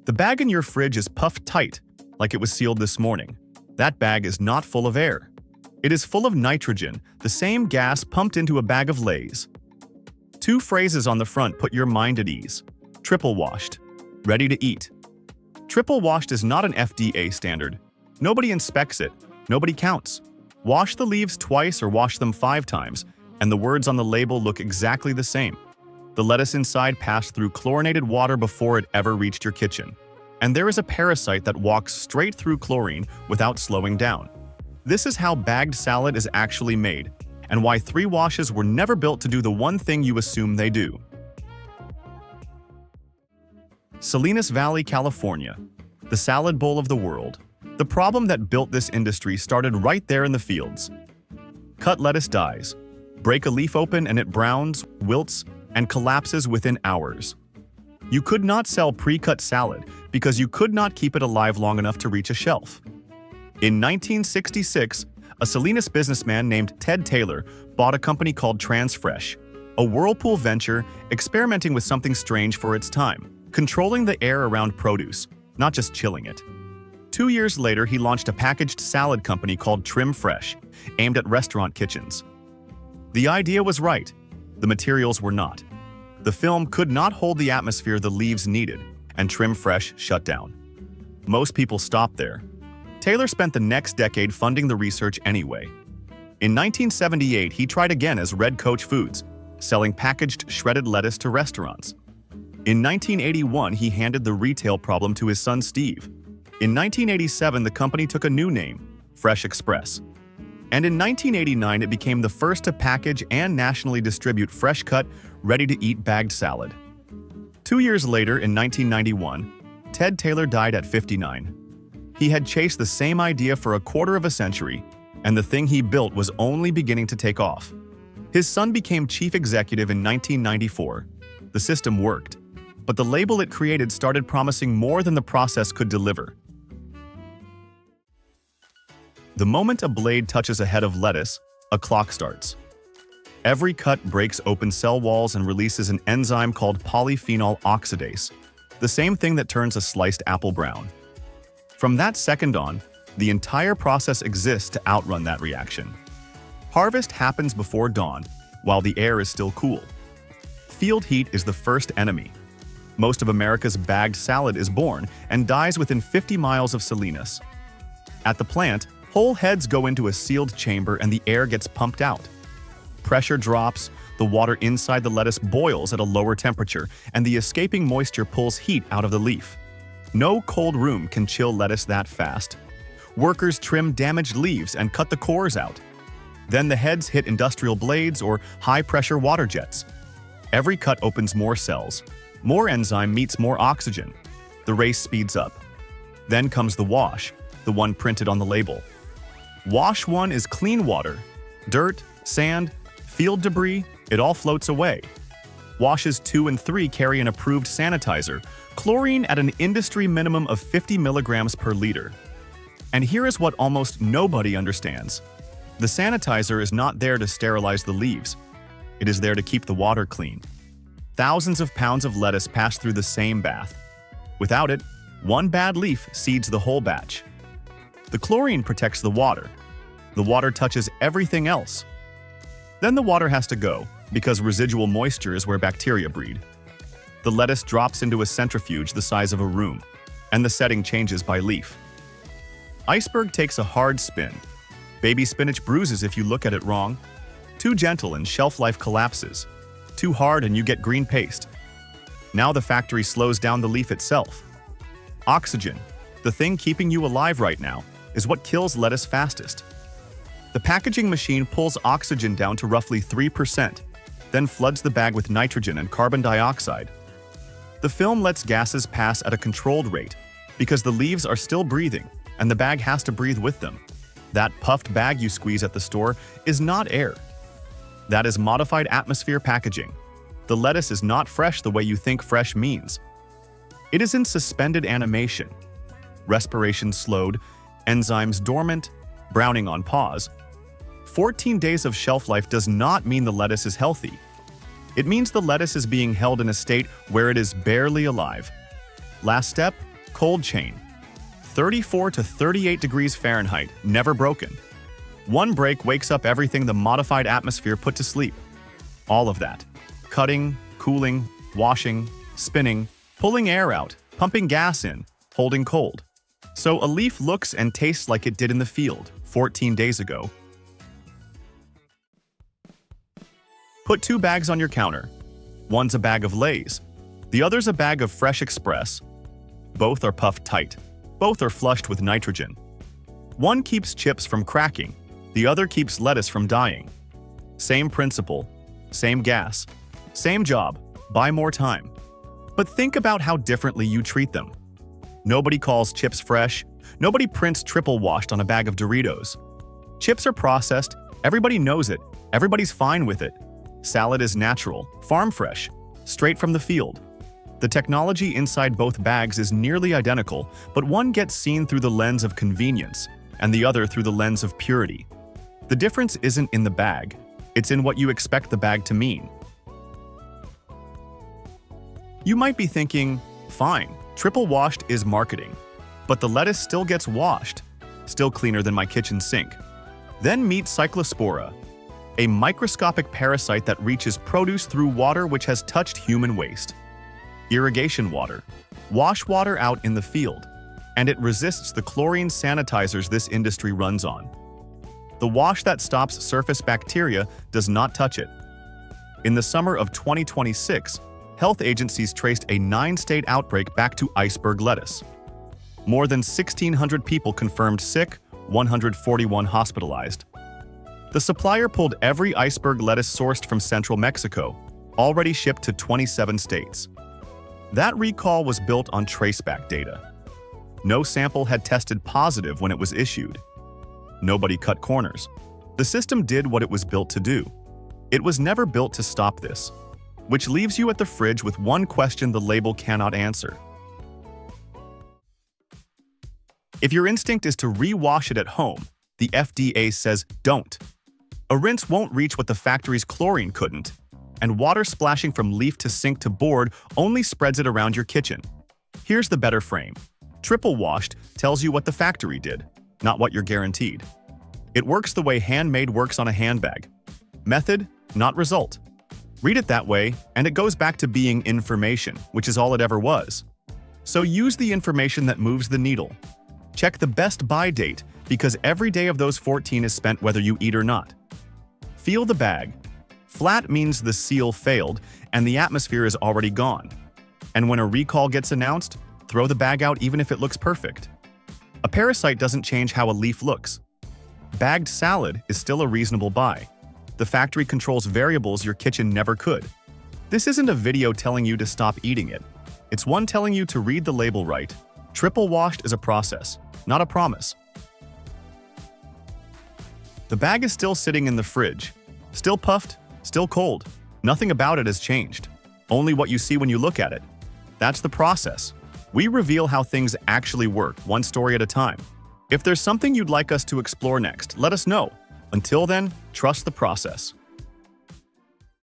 The bag in your fridge is puffed tight, like it was sealed this morning. That bag is not full of air. It is full of nitrogen, the same gas pumped into a bag of Lay's. Two phrases on the front put your mind at ease. Triple washed. Ready to eat. Triple washed is not an FDA standard. Nobody inspects it. Nobody counts. Wash the leaves twice or wash them 5 times, and the words on the label look exactly the same. The lettuce inside passed through chlorinated water before it ever reached your kitchen. And there is a parasite that walks straight through chlorine without slowing down. This is how bagged salad is actually made, and why 3 washes were never built to do the one thing you assume they do. Salinas Valley, California, the salad bowl of the world. The problem that built this industry started right there in the fields. Cut lettuce dies. Break a leaf open and it browns, wilts, and collapses within hours. You could not sell pre-cut salad because you could not keep it alive long enough to reach a shelf. In 1966, a Salinas businessman named Ted Taylor bought a company called Transfresh, a whirlpool venture experimenting with something strange for its time, controlling the air around produce, not just chilling it. 2 years later, he launched a packaged salad company called Trim Fresh, aimed at restaurant kitchens. The idea was right. The materials were not. The film could not hold the atmosphere the leaves needed, and Trim Fresh shut down. Most people stopped there. Taylor spent the next decade funding the research anyway. In 1978, he tried again as Red Coach Foods, selling packaged shredded lettuce to restaurants. In 1981, he handed the retail problem to his son Steve. In 1987, the company took a new name, Fresh Express. And in 1989, it became the first to package and nationally distribute fresh-cut, ready-to-eat bagged salad. 2 years later, in 1991, Ted Taylor died at 59. He had chased the same idea for a quarter of a century, and the thing he built was only beginning to take off. His son became chief executive in 1994. The system worked, but the label it created started promising more than the process could deliver. The moment a blade touches a head of lettuce, a clock starts. Every cut breaks open cell walls and releases an enzyme called polyphenol oxidase, the same thing that turns a sliced apple brown. From that second on, the entire process exists to outrun that reaction. Harvest happens before dawn, while the air is still cool. Field heat is the first enemy. Most of America's bagged salad is born and dies within 50 miles of Salinas. At the plant, whole heads go into a sealed chamber and the air gets pumped out. Pressure drops, the water inside the lettuce boils at a lower temperature, and the escaping moisture pulls heat out of the leaf. No cold room can chill lettuce that fast. Workers trim damaged leaves and cut the cores out. Then the heads hit industrial blades or high-pressure water jets. Every cut opens more cells. More enzyme meets more oxygen. The race speeds up. Then comes the wash, the one printed on the label. Wash 1 is clean water. Dirt, sand, field debris, it all floats away. Washes 2 and 3 carry an approved sanitizer, chlorine at an industry minimum of 50 milligrams per liter. And here is what almost nobody understands. The sanitizer is not there to sterilize the leaves. It is there to keep the water clean. Thousands of pounds of lettuce pass through the same bath. Without it, one bad leaf seeds the whole batch. The chlorine protects the water. The water touches everything else. Then the water has to go, because residual moisture is where bacteria breed. The lettuce drops into a centrifuge the size of a room, and the setting changes by leaf. Iceberg takes a hard spin. Baby spinach bruises if you look at it wrong. Too gentle and shelf life collapses. Too hard and you get green paste. Now the factory slows down the leaf itself. Oxygen, the thing keeping you alive right now, is what kills lettuce fastest. The packaging machine pulls oxygen down to roughly 3%, then floods the bag with nitrogen and carbon dioxide. The film lets gases pass at a controlled rate because the leaves are still breathing and the bag has to breathe with them. That puffed bag you squeeze at the store is not air. That is modified atmosphere packaging. The lettuce is not fresh the way you think fresh means. It is in suspended animation. Respiration slowed, enzymes dormant, browning on pause. 14 days of shelf life does not mean the lettuce is healthy. It means the lettuce is being held in a state where it is barely alive. Last step, Cold chain. 34 to 38 degrees Fahrenheit, never broken. One break wakes up everything the modified atmosphere put to sleep. All of that. Cutting, cooling, washing, spinning, pulling air out, pumping gas in, holding cold. So a leaf looks and tastes like it did in the field 14 days ago. Put 2 bags on your counter. One's a bag of Lay's. The other's a bag of Fresh Express. Both are puffed tight. Both are flushed with nitrogen. One keeps chips from cracking. The other keeps lettuce from dying. Same principle. Same gas. Same job. Buy more time. But think about how differently you treat them. Nobody calls chips fresh. Nobody prints triple washed on a bag of Doritos. Chips are processed. Everybody knows it. Everybody's fine with it. Salad is natural, farm fresh, straight from the field. The technology inside both bags is nearly identical, but one gets seen through the lens of convenience, and the other through the lens of purity. The difference isn't in the bag, it's in what you expect the bag to mean. You might be thinking, fine, triple washed is marketing, but the lettuce still gets washed, still cleaner than my kitchen sink. Then meet Cyclospora, a microscopic parasite that reaches produce through water which has touched human waste. Irrigation water. Wash water out in the field, and it resists the chlorine sanitizers this industry runs on. The wash that stops surface bacteria does not touch it. In the summer of 2026, health agencies traced a 9-state outbreak back to iceberg lettuce. More than 1,600 people confirmed sick, 141 hospitalized. The supplier pulled every iceberg lettuce sourced from central Mexico, already shipped to 27 states. That recall was built on traceback data. No sample had tested positive when it was issued. Nobody cut corners. The system did what it was built to do. It was never built to stop this, which leaves you at the fridge with one question the label cannot answer. If your instinct is to re-wash it at home, the FDA says don't. A rinse won't reach what the factory's chlorine couldn't, and water splashing from leaf to sink to board only spreads it around your kitchen. Here's the better frame. Triple washed tells you what the factory did, not what you're guaranteed. It works the way handmade works on a handbag. Method, not result. Read it that way, and it goes back to being information, which is all it ever was. So use the information that moves the needle. Check the best buy date, because every day of those 14 is spent whether you eat or not. Feel the bag. Flat means the seal failed, and the atmosphere is already gone. And when a recall gets announced, throw the bag out even if it looks perfect. A parasite doesn't change how a leaf looks. Bagged salad is still a reasonable buy. The factory controls variables your kitchen never could. This isn't a video telling you to stop eating it. It's one telling you to read the label right. Triple washed is a process, not a promise. The bag is still sitting in the fridge. Still puffed, still cold. Nothing about it has changed. Only what you see when you look at it. That's the process. We reveal how things actually work, one story at a time. If there's something you'd like us to explore next, let us know. Until then, trust the process.